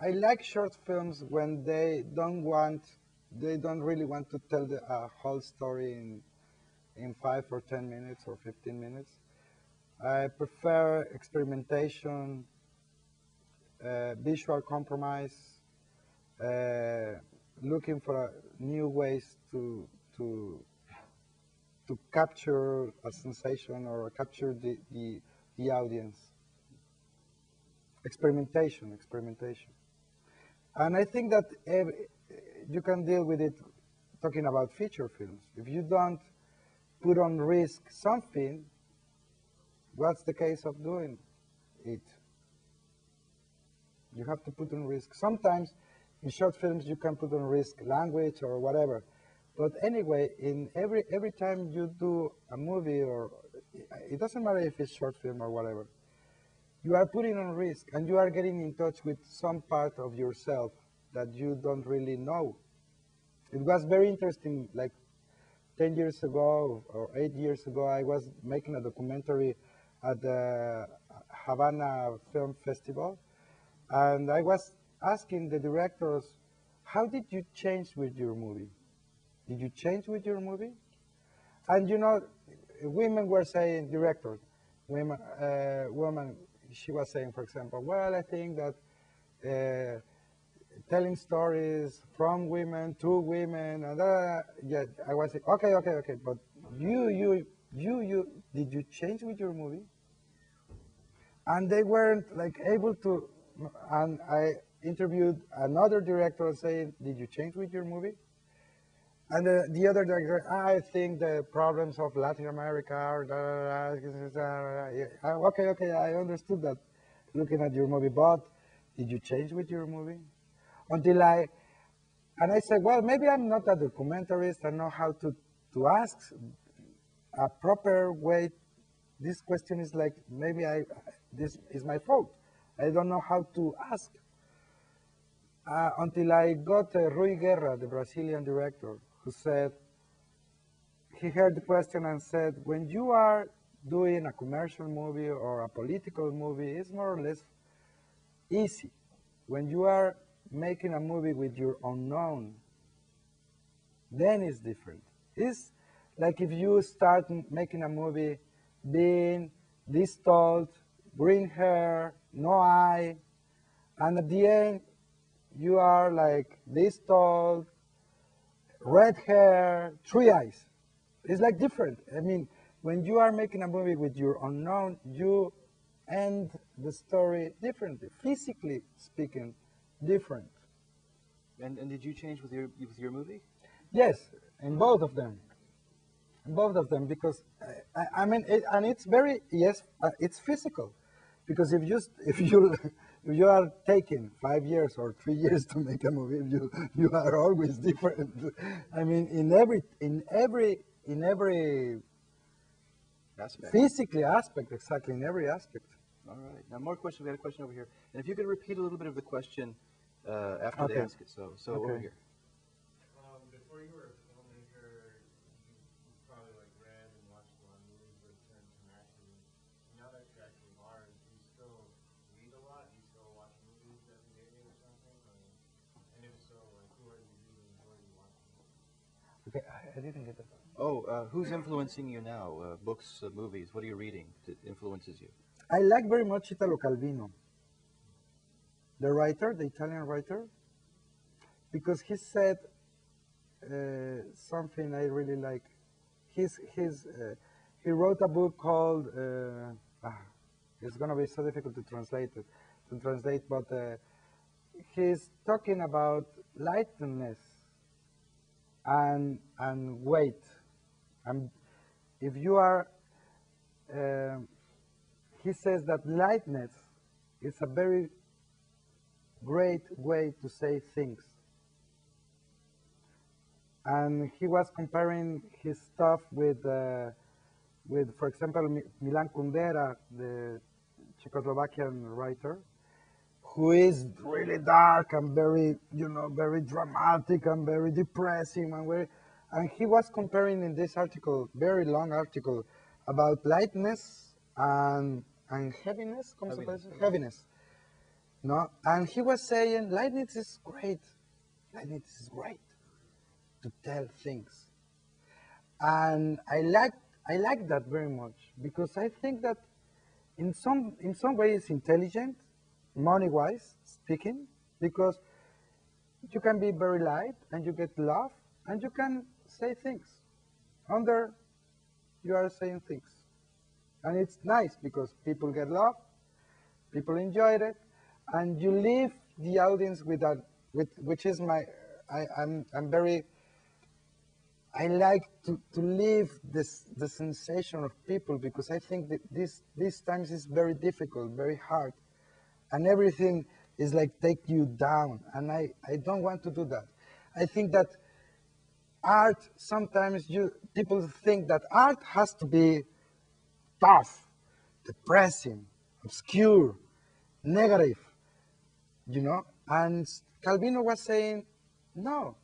I like short films when they don't really want to tell the whole story in 5 or 10 minutes or 15 minutes. I prefer experimentation, visual compromise, uh, looking for new ways to to capture a sensation or capture the audience. Experimentation. And I think that you can deal with it talking about feature films. If you don't put on risk something, what's the case of doing it? You have to put on risk. Sometimes in short films you can put on risk language or whatever. But anyway, in every time you do a movie, or it doesn't matter if it's short film or whatever, you are putting on risk and you are getting in touch with some part of yourself that you don't really know. It was very interesting, like 10 years ago or 8 years ago, I was making a documentary at the Havana Film Festival, and I was asking the directors, how did you change with your movie? Did you change with your movie? And you know, women were saying, directors, woman, she was saying, for example, well, I think that telling stories from women to women, and yeah, I was like, okay, but did you change with your movie? And they weren't like able to, and I interviewed another director saying, did you change with your movie? And the other director, I think the problems of Latin America are, okay, I understood that looking at your movie, but did you change with your movie? And I said, well, maybe I'm not a documentarist. I know how to ask a proper way. This question is like, maybe this is my fault. I don't know how to ask. Until I got Rui Guerra, the Brazilian director, who said, he heard the question and said, when you are doing a commercial movie or a political movie, it's more or less easy. When you are making a movie with your unknown, then it's different. It's like if you start making a movie being this tall, green hair, no eye, and at the end you are like this tall, red hair, three eyes. It's like different. I mean, when you are making a movie with your unknown, you end the story differently, physically speaking, different. And did you change with your movie? Yes, in both of them. In both of them, because I mean, and it's very, yes, it's physical, because if you if you are taking 5 years or 3 years to make a movie, you are always different. I mean, in every Aspect. physically aspect, exactly in every aspect. All right. Now, more questions. We got a question over here. And if you could repeat a little bit of the question after they Okay. ask it. So over Okay. here. Before you were a filmmaker, you probably like read and watched a lot of movies that turned internationally. Now that you actually are, do you still read a lot? Do you still watch movies every day or something? And if so, like who are you reading? Who are you watching? Okay, I didn't get that. Oh, who's influencing you now? Books, movies. What are you reading that influences you? I like very much Italo Calvino, the writer, the Italian writer, because he said something I really like. He wrote a book called, it's going to be so difficult to translate, but he's talking about lightness and weight. And if you are, he says that lightness is a very great way to say things. And he was comparing his stuff with, for example, Milan Kundera, the Czechoslovakian writer, who is really dark and very, very dramatic and very depressing and he was comparing in this article, very long article, about lightness and heaviness. Heaviness. Heaviness. No? And he was saying, Leibniz is great. Leibniz is great to tell things. And I like that very much because I think that in some way it's intelligent, money-wise speaking, because you can be very light and you get love and you can say things. Under you are saying things. And it's nice because people get love, people enjoyed it, and you leave the audience with that, which is I'm very, I like to leave the sensation of people because I think that these times is very difficult, very hard, and everything is like take you down, and I don't want to do that. I think that art, sometimes people think that art has to be tough, depressing, obscure, negative, and Calvino was saying, no,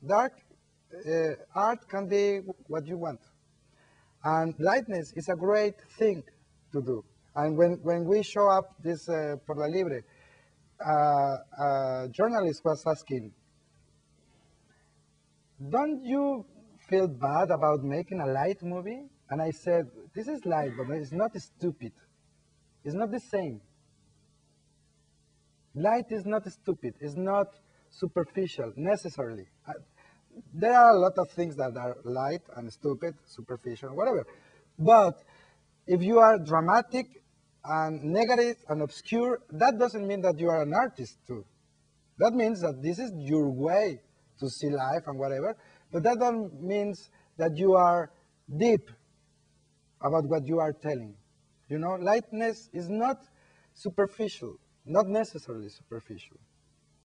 art can be what you want. And lightness is a great thing to do. And when we show up this Por la Libre, a journalist was asking, don't you feel bad about making a light movie? And I said, this is light, but it's not stupid. It's not the same. Light is not stupid. It's not superficial, necessarily. There are a lot of things that are light and stupid, superficial, whatever. But if you are dramatic and negative and obscure, that doesn't mean that you are an artist too. That means that this is your way to see life and whatever, but that doesn't mean that you are deep about what you are telling. Lightness is not superficial, not necessarily superficial.